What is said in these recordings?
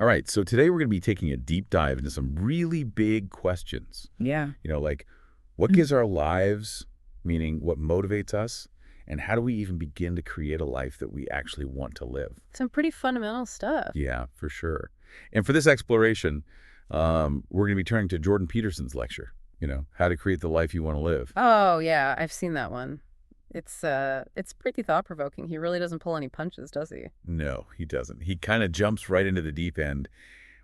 All right, so today we're going to be taking a deep dive into some really big questions. Yeah. Like what gives our lives, meaning what motivates us, and how do we even begin to create a life that we actually want to live? Some pretty fundamental stuff. Yeah, for sure. And for this exploration, we're going to be turning to Jordan Peterson's lecture, how to create the life you want to live. Oh, yeah, I've seen that one. It's pretty thought-provoking. He really doesn't pull any punches, does he? No, he doesn't. He kind of jumps right into the deep end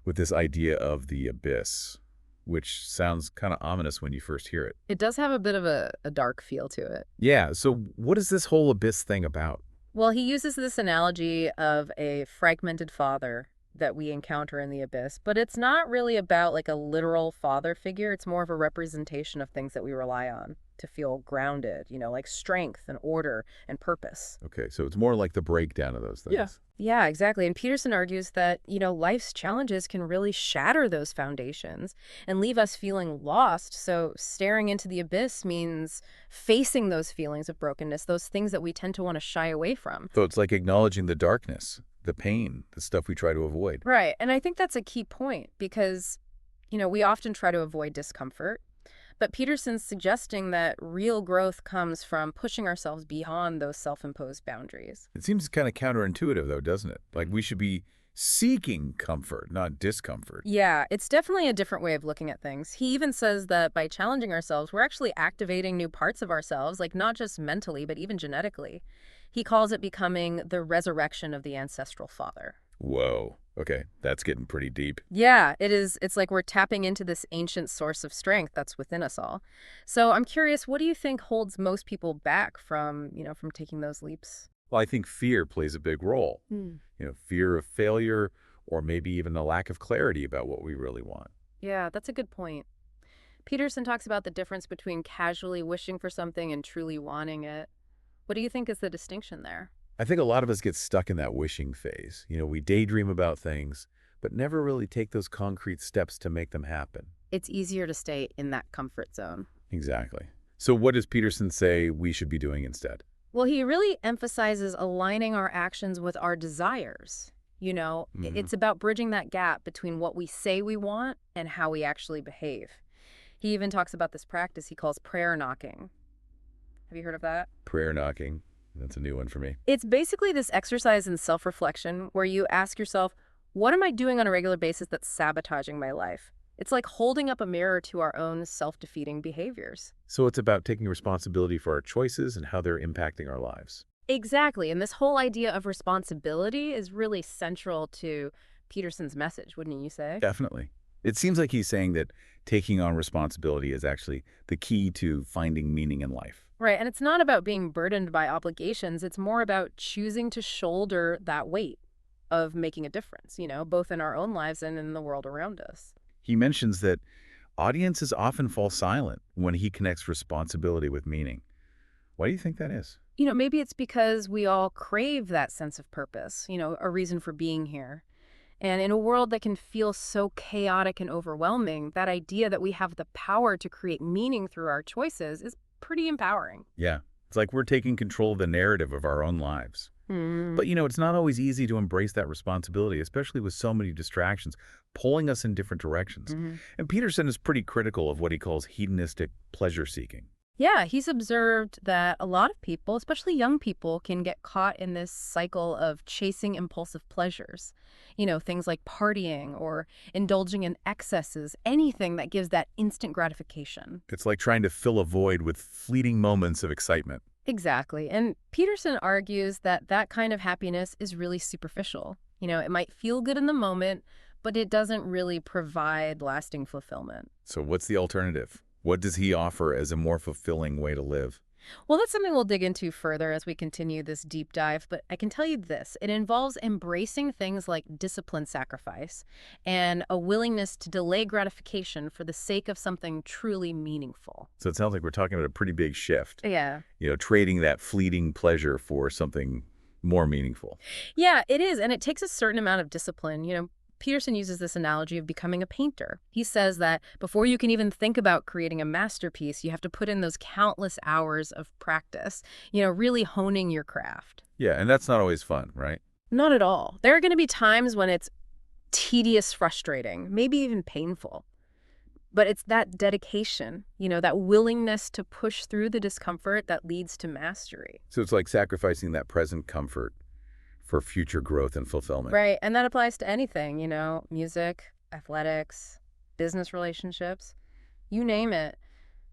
with this idea of the abyss, which sounds kind of ominous when you first hear it. It does have a bit of a dark feel to it. Yeah, so what is this whole abyss thing about? Well, he uses this analogy of a fragmented father that we encounter in the abyss, but it's not really about like a literal father figure. It's more of a representation of things that we rely on to feel grounded, like strength and order and purpose. Okay, so it's more like the breakdown of those things. Yeah. Yeah, exactly. And Peterson argues that, life's challenges can really shatter those foundations and leave us feeling lost. So staring into the abyss means facing those feelings of brokenness, those things that we tend to want to shy away from. So it's like acknowledging the darkness, the pain, the stuff we try to avoid. Right. And I think that's a key point because, we often try to avoid discomfort. But Peterson's suggesting that real growth comes from pushing ourselves beyond those self-imposed boundaries. It seems kind of counterintuitive, though, doesn't it? Like we should be seeking comfort, not discomfort. Yeah, it's definitely a different way of looking at things. He even says that by challenging ourselves, we're actually activating new parts of ourselves, like not just mentally, but even genetically. He calls it becoming the resurrection of the ancestral father. Whoa. Okay, that's getting pretty deep. Yeah, it is. It's like we're tapping into this ancient source of strength that's within us all. So I'm curious, what do you think holds most people back from taking those leaps? Well, I think fear plays a big role. Fear of failure or maybe even a lack of clarity about what we really want. Yeah, that's a good point. Peterson talks about the difference between casually wishing for something and truly wanting it. What do you think is the distinction there? I think a lot of us get stuck in that wishing phase. We daydream about things, but never really take those concrete steps to make them happen. It's easier to stay in that comfort zone. Exactly. So what does Peterson say we should be doing instead? Well, he really emphasizes aligning our actions with our desires. It's about bridging that gap between what we say we want and how we actually behave. He even talks about this practice he calls prayer knocking. Have you heard of that? Prayer knocking. That's a new one for me. It's basically this exercise in self-reflection where you ask yourself, what am I doing on a regular basis that's sabotaging my life? It's like holding up a mirror to our own self-defeating behaviors. So it's about taking responsibility for our choices and how they're impacting our lives. Exactly. And this whole idea of responsibility is really central to Peterson's message, wouldn't you say? Definitely. It seems like he's saying that taking on responsibility is actually the key to finding meaning in life. Right. And it's not about being burdened by obligations. It's more about choosing to shoulder that weight of making a difference, both in our own lives and in the world around us. He mentions that audiences often fall silent when he connects responsibility with meaning. Why do you think that is? Maybe it's because we all crave that sense of purpose, a reason for being here. And in a world that can feel so chaotic and overwhelming, that idea that we have the power to create meaning through our choices is pretty empowering. Yeah. It's like we're taking control of the narrative of our own lives. But, it's not always easy to embrace that responsibility, especially with so many distractions pulling us in different directions. And Peterson is pretty critical of what he calls hedonistic pleasure seeking. Yeah, he's observed that a lot of people, especially young people, can get caught in this cycle of chasing impulsive pleasures. Things like partying or indulging in excesses, anything that gives that instant gratification. It's like trying to fill a void with fleeting moments of excitement. Exactly. And Peterson argues that that kind of happiness is really superficial. It might feel good in the moment, but it doesn't really provide lasting fulfillment. So what's the alternative? What does he offer as a more fulfilling way to live? Well, that's something we'll dig into further as we continue this deep dive, but I can tell you this. It involves embracing things like disciplined sacrifice and a willingness to delay gratification for the sake of something truly meaningful. So it sounds like we're talking about a pretty big shift. Yeah. Trading that fleeting pleasure for something more meaningful. Yeah, it is. And it takes a certain amount of discipline. Peterson uses this analogy of becoming a painter. He says that before you can even think about creating a masterpiece, you have to put in those countless hours of practice, really honing your craft. Yeah, and that's not always fun, right? Not at all. There are going to be times when it's tedious, frustrating, maybe even painful. But it's that dedication, that willingness to push through the discomfort that leads to mastery. So it's like sacrificing that present comfort for future growth and fulfillment. Right. And that applies to anything, music, athletics, business relationships, you name it.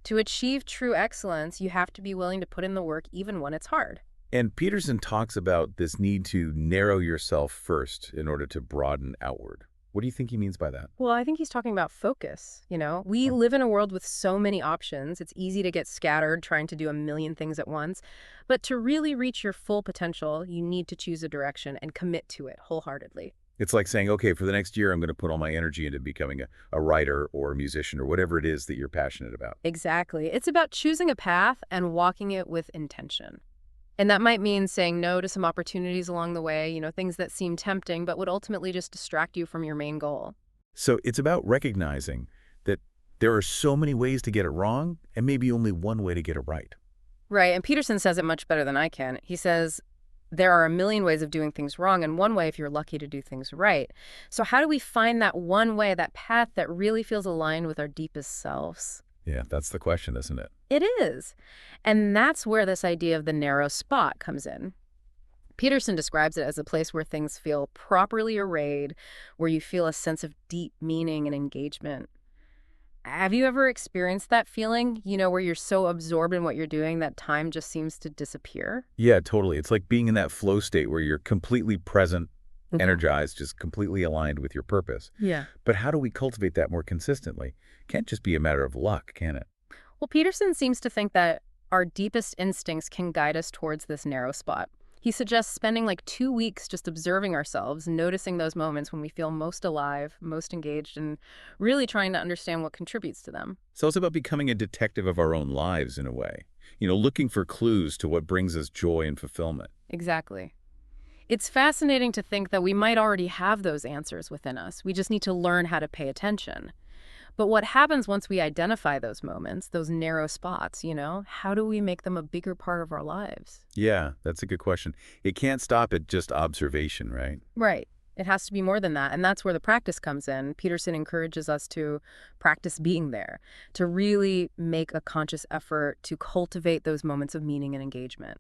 To achieve true excellence, you have to be willing to put in the work even when it's hard. And Peterson talks about this need to narrow yourself first in order to broaden outward. What do you think he means by that? Well, I think he's talking about focus. We live in a world with so many options. It's easy to get scattered trying to do a million things at once. But to really reach your full potential, you need to choose a direction and commit to it wholeheartedly. It's like saying, okay, for the next year, I'm going to put all my energy into becoming a writer or a musician or whatever it is that you're passionate about. Exactly. It's about choosing a path and walking it with intention. And that might mean saying no to some opportunities along the way, things that seem tempting but would ultimately just distract you from your main goal. So it's about recognizing that there are so many ways to get it wrong and maybe only one way to get it right. Right. And Peterson says it much better than I can. He says there are a million ways of doing things wrong and one way if you're lucky to do things right. So how do we find that one way, that path that really feels aligned with our deepest selves? Yeah, that's the question, isn't it? It is. And that's where this idea of the narrow spot comes in. Peterson describes it as a place where things feel properly arrayed, where you feel a sense of deep meaning and engagement. Have you ever experienced that feeling, where you're so absorbed in what you're doing that time just seems to disappear? Yeah, totally. It's like being in that flow state where you're completely present, energized, just completely aligned with your purpose. Yeah. But how do we cultivate that more consistently? Can't just be a matter of luck, can it? Well, Peterson seems to think that our deepest instincts can guide us towards this narrow spot. He suggests spending like 2 weeks just observing ourselves, noticing those moments when we feel most alive, most engaged, and really trying to understand what contributes to them. So it's about becoming a detective of our own lives in a way, looking for clues to what brings us joy and fulfillment. Exactly. It's fascinating to think that we might already have those answers within us. We just need to learn how to pay attention. But what happens once we identify those moments, those narrow spots, how do we make them a bigger part of our lives? Yeah, that's a good question. It can't stop at just observation, right? Right. It has to be more than that. And that's where the practice comes in. Peterson encourages us to practice being there, to really make a conscious effort to cultivate those moments of meaning and engagement.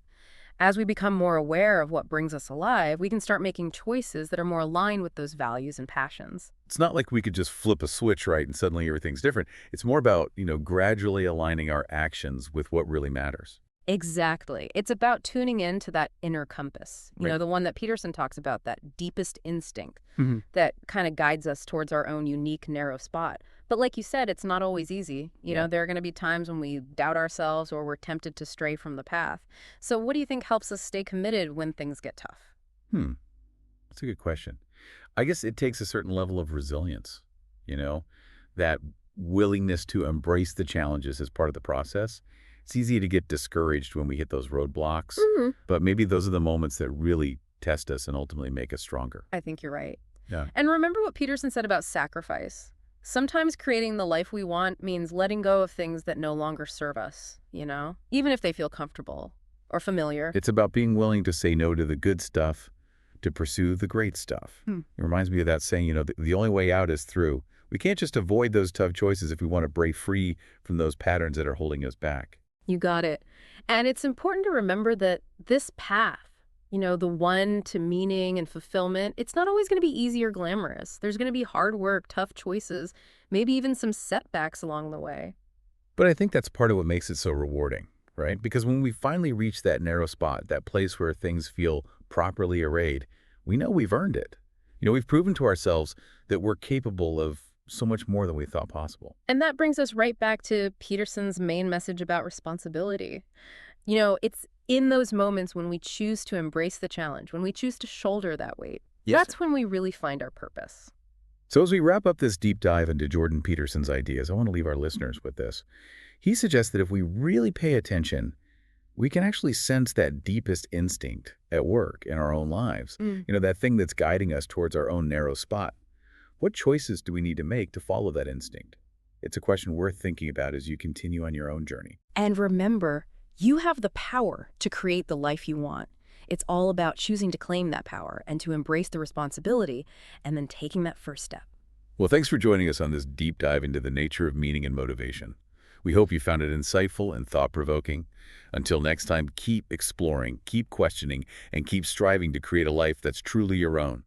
As we become more aware of what brings us alive, we can start making choices that are more aligned with those values and passions. It's not like we could just flip a switch, right, and suddenly everything's different. It's more about, gradually aligning our actions with what really matters. Exactly. It's about tuning in to that inner compass, Right. the one that Peterson talks about, that deepest instinct Mhm. that kind of guides us towards our own unique, narrow spot. But like you said, it's not always easy. Yeah. There are going to be times when we doubt ourselves or we're tempted to stray from the path. So what do you think helps us stay committed when things get tough? Hmm. That's a good question. I guess it takes a certain level of resilience, that willingness to embrace the challenges as part of the process. It's easy to get discouraged when we hit those roadblocks, Hmm. but maybe those are the moments that really test us and ultimately make us stronger. I think you're right. Yeah. And remember what Peterson said about sacrifice. Sometimes creating the life we want means letting go of things that no longer serve us, even if they feel comfortable or familiar. It's about being willing to say no to the good stuff to pursue the great stuff. Hmm. It reminds me of that saying, the only way out is through. We can't just avoid those tough choices if we want to break free from those patterns that are holding us back. You got it. And it's important to remember that this path, the one to meaning and fulfillment, it's not always going to be easy or glamorous. There's going to be hard work, tough choices, maybe even some setbacks along the way. But I think that's part of what makes it so rewarding, right? Because when we finally reach that narrow spot, that place where things feel properly arrayed, we know we've earned it. We've proven to ourselves that we're capable of so much more than we thought possible. And that brings us right back to Peterson's main message about responsibility. It's in those moments when we choose to embrace the challenge, when we choose to shoulder that weight. Yes. That's when we really find our purpose. So as we wrap up this deep dive into Jordan Peterson's ideas, I want to leave our listeners with this. He suggests that if we really pay attention, we can actually sense that deepest instinct at work in our own lives. That thing that's guiding us towards our own narrow spot. What choices do we need to make to follow that instinct? It's a question worth thinking about as you continue on your own journey. And remember, you have the power to create the life you want. It's all about choosing to claim that power and to embrace the responsibility and then taking that first step. Well, thanks for joining us on this deep dive into the nature of meaning and motivation. We hope you found it insightful and thought-provoking. Until next time, keep exploring, keep questioning, and keep striving to create a life that's truly your own.